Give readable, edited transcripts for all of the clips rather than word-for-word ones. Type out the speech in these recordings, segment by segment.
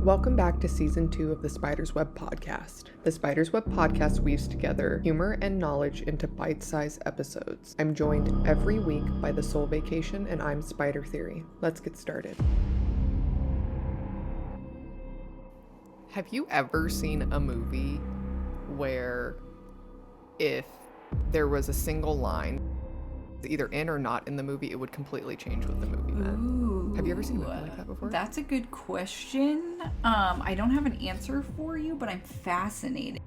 Welcome back to Season 2 of the Spider's Web Podcast. The Spider's Web Podcast weaves together humor and knowledge into bite-sized episodes. I'm joined every week by the Soul Vacation, and I'm Spider Theory. Let's get started. Have you ever seen a movie where if there was a single line, either in or not in the movie, it would completely change what the movie meant? Ooh, have you ever seen a movie like that before? That's a good question. I don't have an answer for you, but I'm fascinated.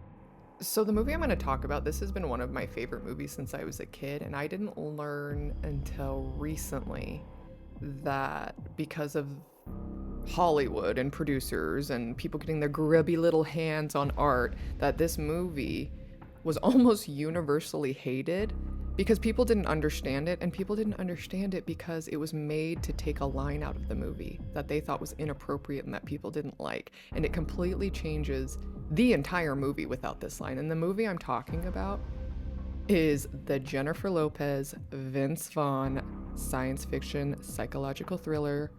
So the movie I'm going to talk about, this has been one of my favorite movies since I was a kid, and I didn't learn until recently that because of Hollywood and producers and people getting their grubby little hands on art, that this movie was almost universally hated because people didn't understand it, and people didn't understand it because it was made to take a line out of the movie that they thought was inappropriate and that people didn't like. And it completely changes the entire movie without this line. And the movie I'm talking about is the Jennifer Lopez, Vince Vaughn science fiction psychological thriller,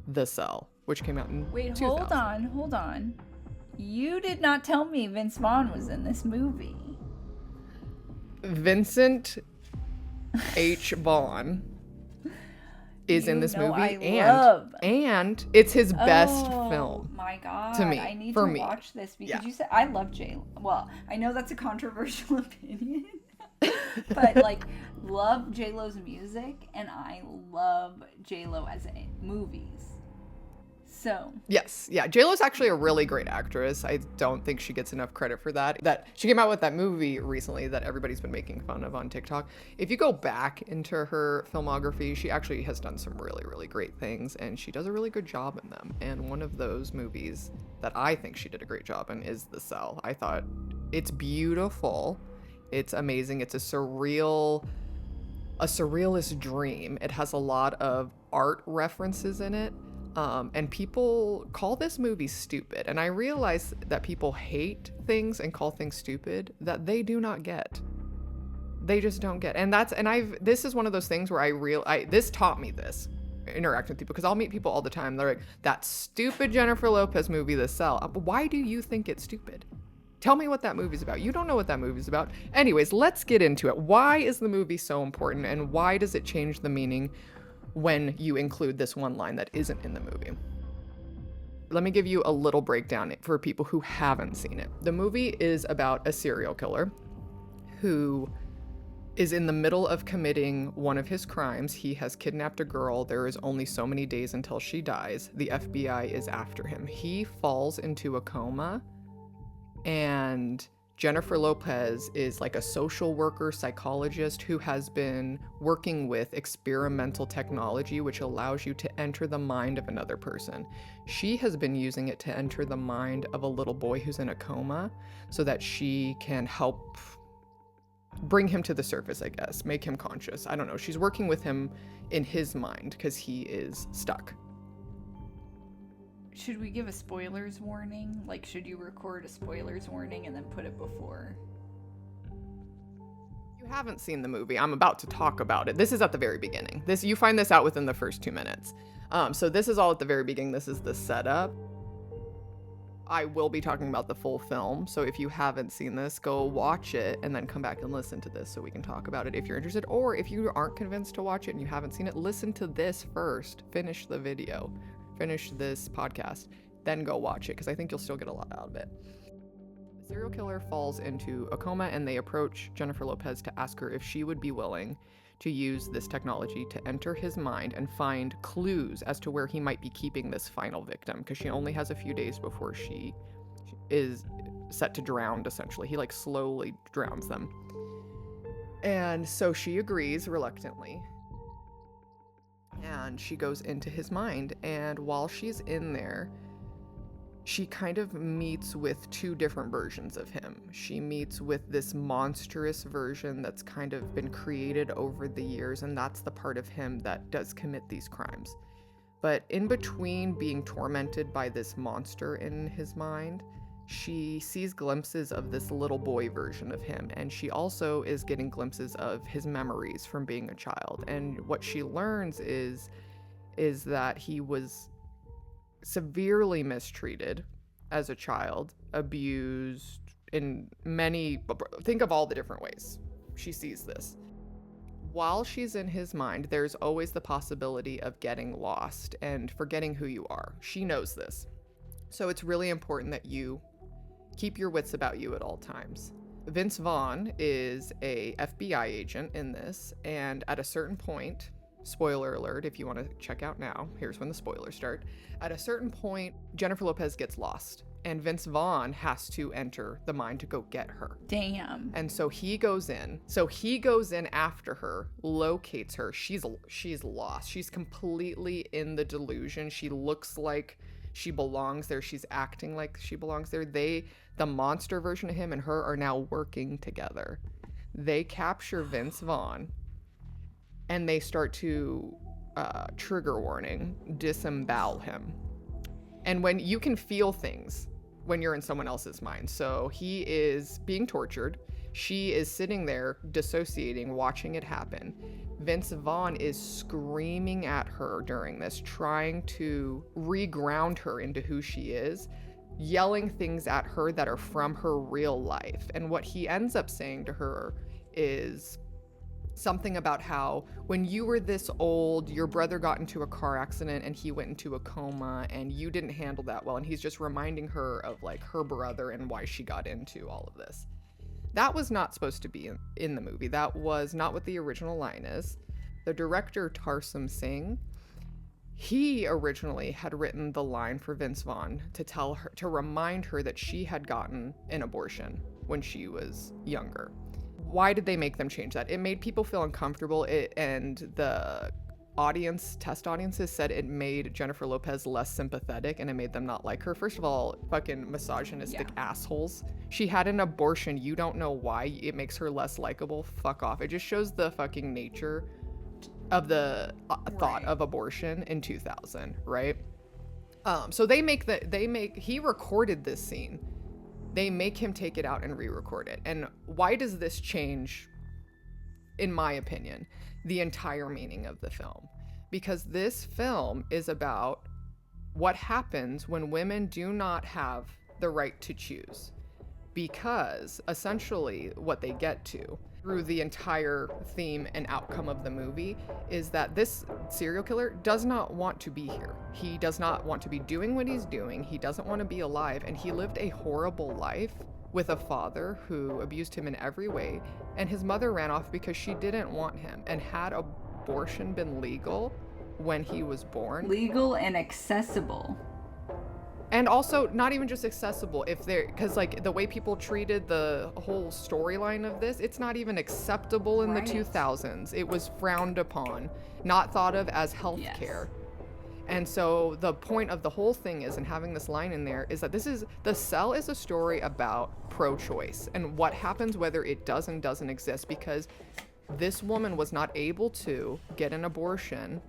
The Cell, which came out in 2000. Hold on. You did not tell me Vince Vaughn was in this movie. Vincent H. Vaughn is in this movie, and it's his best film. Oh my god! To me, I need to to watch this because you said I love J-Lo. Well, I know that's a controversial opinion, but love J-Lo's music, and I love J-Lo as a movies. So yes, yeah, J-Lo's actually a really great actress. I don't think she gets enough credit for that. That she came out with that movie recently that everybody's been making fun of on TikTok. If you go back into her filmography, she actually has done some really, really great things, and she does a really good job in them. And one of those movies that I think she did a great job in is The Cell. I thought it's beautiful, it's amazing, it's a surrealist dream. It has a lot of art references in it. And people call this movie stupid. And I realize that people hate things and call things stupid that they do not get. They just don't get. And this is one of those things where this taught me this, interacting with people, because I'll meet people all the time. They're like, that stupid Jennifer Lopez movie, The Cell. Why do you think it's stupid? Tell me what that movie's about. You don't know what that movie's about. Anyways, let's get into it. Why is the movie so important, and why does it change the meaning when you include this one line that isn't in the movie? Let me give you a little breakdown for people who haven't seen it. The movie is about a serial killer who is in the middle of committing one of his crimes. He has kidnapped a girl. There is only so many days until she dies. The FBI is after him. He falls into a coma, and Jennifer Lopez is like a social worker, psychologist who has been working with experimental technology, which allows you to enter the mind of another person. She has been using it to enter the mind of a little boy who's in a coma so that she can help bring him to the surface, I guess, make him conscious. I don't know. She's working with him in his mind because he is stuck. should we give a spoilers warning? Like, should you record a spoilers warning and then put it before? You haven't seen the movie. I'm about to talk about it. This is at the very beginning. You find this out within the first 2 minutes. So this is all at the very beginning. This is the setup. I will be talking about the full film. So if you haven't seen this, go watch it and then come back and listen to this so we can talk about it if you're interested. Or if you aren't convinced to watch it and you haven't seen it, listen to this first. Finish the video. Finish this podcast. Then go watch it, because I think you'll still get a lot out of it. The serial killer falls into a coma, and they approach Jennifer Lopez to ask her if she would be willing to use this technology to enter his mind and find clues as to where he might be keeping this final victim, because she only has a few days before she is set to drown, essentially. He slowly drowns them. And so she agrees reluctantly. And she goes into his mind, and while she's in there, she kind of meets with two different versions of him. She meets with this monstrous version that's kind of been created over the years, and that's the part of him that does commit these crimes. But in between being tormented by this monster in his mind, she sees glimpses of this little boy version of him, and she also is getting glimpses of his memories from being a child. And what she learns is that he was severely mistreated as a child, abused in many, think of all the different ways she sees this. While she's in his mind, there's always the possibility of getting lost and forgetting who you are. She knows this. So it's really important that you keep your wits about you at all times. Vince Vaughn is a FBI agent in this, and at a certain point, spoiler alert if you want to check out now, here's when the spoilers start. At a certain point, Jennifer Lopez gets lost, and Vince Vaughn has to enter the mine to go get her. Damn. And so he goes in. So he goes in after her, locates her. She's lost. She's completely in the delusion. She looks like she belongs there. She's acting like she belongs there. The monster version of him and her are now working together. They capture Vince Vaughn, and they start to, trigger warning, disembowel him. And when you can feel things when you're in someone else's mind. So he is being tortured. She is sitting there dissociating, watching it happen. Vince Vaughn is screaming at her during this, trying to reground her into who she is, yelling things at her that are from her real life. And what he ends up saying to her is something about how when you were this old, your brother got into a car accident and he went into a coma and you didn't handle that well. And he's just reminding her of like her brother and why she got into all of this. That was not supposed to be in the movie. That was not what the original line is. The director, Tarsum Singh, he originally had written the line for Vince Vaughn to remind her that she had gotten an abortion when she was younger. Why did they make them change that? It made people feel uncomfortable, and the test audiences said it made Jennifer Lopez less sympathetic and it made them not like her. First of all, fucking misogynistic assholes. She had an abortion. You don't know why. It makes her less likable. Fuck off. It just shows the fucking nature of the thought of abortion in 2000, right? So he recorded this scene. They make him take it out and re-record it. And why does this change, in my opinion, the entire meaning of the film? Because this film is about what happens when women do not have the right to choose. Because essentially what they get to through the entire theme and outcome of the movie is that this serial killer does not want to be here. He does not want to be doing what he's doing. He doesn't want to be alive. And he lived a horrible life with a father who abused him in every way. And his mother ran off because she didn't want him. And had abortion been legal when he was born. Legal and accessible. And also not even just accessible, because like the way people treated the whole storyline of this, it's not even acceptable in the 2000s. It was frowned upon, not thought of as healthcare. And so the point of the whole thing is, and having this line in there, is that The Cell is a story about pro-choice and what happens whether it does and doesn't exist, because this woman was not able to get an abortion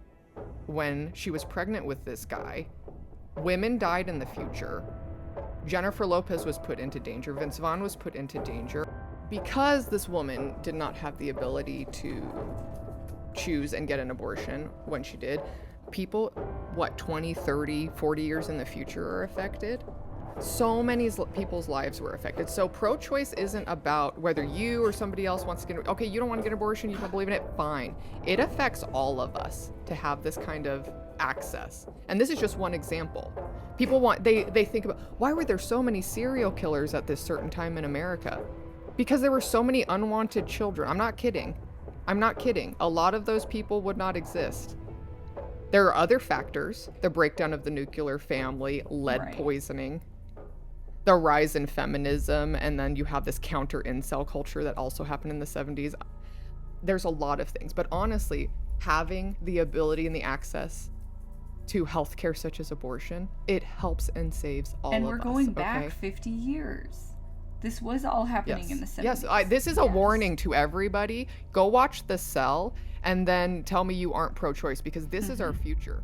when she was pregnant with this guy. Women died in the future. Jennifer Lopez was put into danger. Vince Vaughn was put into danger. Because this woman did not have the ability to choose and get an abortion when she did, people, 20, 30, 40 years in the future are affected. So many people's lives were affected. So pro-choice isn't about whether you or somebody else wants to get, okay, you don't want to get an abortion, you don't believe in it, fine. It affects all of us to have this kind of access. And this is just one example. People they think about, why were there so many serial killers at this certain time in America? Because there were so many unwanted children. I'm not kidding. A lot of those people would not exist. There are other factors, the breakdown of the nuclear family, lead poisoning, the rise in feminism, and then you have this counter incel culture that also happened in the 70s. There's a lot of things, but honestly, having the ability and the access to healthcare such as abortion, it helps and saves all of us. And we're going back 50 years. This was all happening in the 70s. Yes, this is a warning to everybody. Go watch The Cell and then tell me you aren't pro-choice, because this is our future.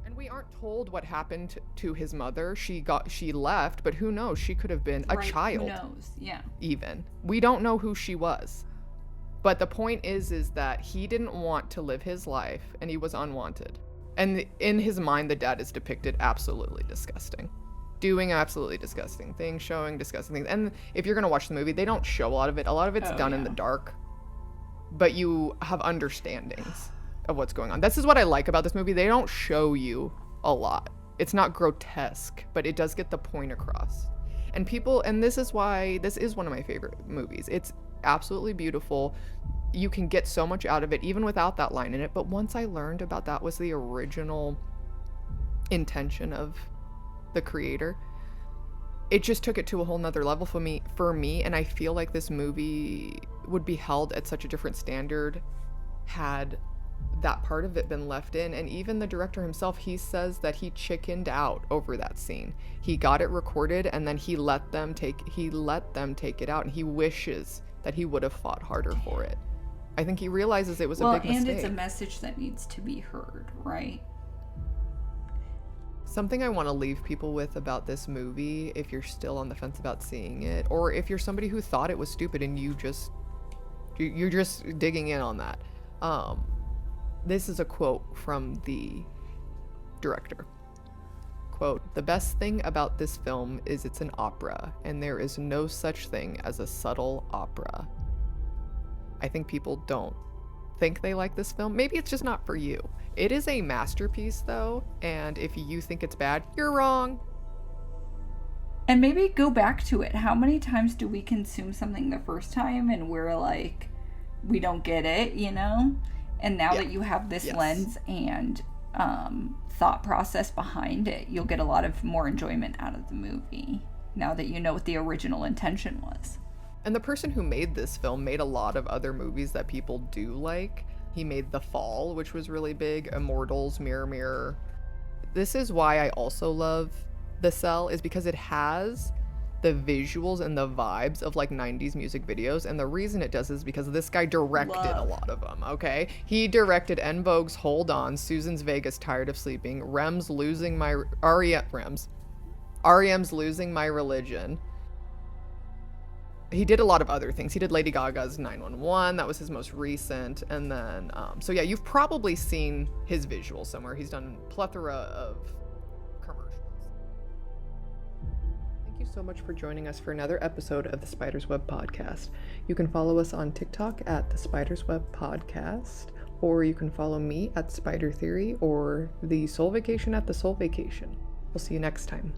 And we aren't told what happened to his mother. She left, but who knows? She could have been a child. Who knows? Yeah. Even. We don't know who she was. But the point is that he didn't want to live his life and he was unwanted. And in his mind, the dad is depicted absolutely disgusting. Doing absolutely disgusting things, showing disgusting things. And if you're going to watch the movie, they don't show a lot of it. A lot of it's done in the dark. But you have understandings of what's going on. This is what I like about this movie. They don't show you a lot. It's not grotesque, but it does get the point across. And this is why this is one of my favorite movies. It's absolutely beautiful. You can get so much out of it, even without that line in it. But once I learned about that was the original intention of the creator, it just took it to a whole nother level for me. And I feel like this movie would be held at such a different standard had that part of it been left in. And even the director himself, he says that he chickened out over that scene. He got it recorded and then he let them take it out, and he wishes that he would have fought harder for it. I think he realizes it was a big mistake. And it's a message that needs to be heard, right? Something I want to leave people with about this movie, if you're still on the fence about seeing it, or if you're somebody who thought it was stupid and you're just digging in on that. This is a quote from the director. Quote, "The best thing about this film is it's an opera, and there is no such thing as a subtle opera." I think people don't think they like this film. Maybe it's just not for you. It is a masterpiece, though, and if you think it's bad, you're wrong. And maybe go back to it. How many times do we consume something the first time and we're like, we don't get it, you know? And now that you have this lens and thought process behind it, you'll get a lot of more enjoyment out of the movie now that you know what the original intention was. And the person who made this film made a lot of other movies that people do like. He made The Fall, which was really big, Immortals, Mirror Mirror. This is why I also love The Cell, is because it has the visuals and the vibes of like 90s music videos. And the reason it does is because this guy directed a lot of them, okay? He directed En Vogue's Hold On, Susan's Vegas, Tired of Sleeping, REM's Losing My... R.E.M's Losing My Religion. He did a lot of other things. He did Lady Gaga's 911. That was his most recent. And then, so yeah, you've probably seen his visuals somewhere. He's done a plethora of commercials. Thank you so much for joining us for another episode of the Spider's Web Podcast. You can follow us on TikTok at the Spider's Web Podcast, or you can follow me at Spider Theory, or the Soul Vacation at the Soul Vacation. We'll see you next time.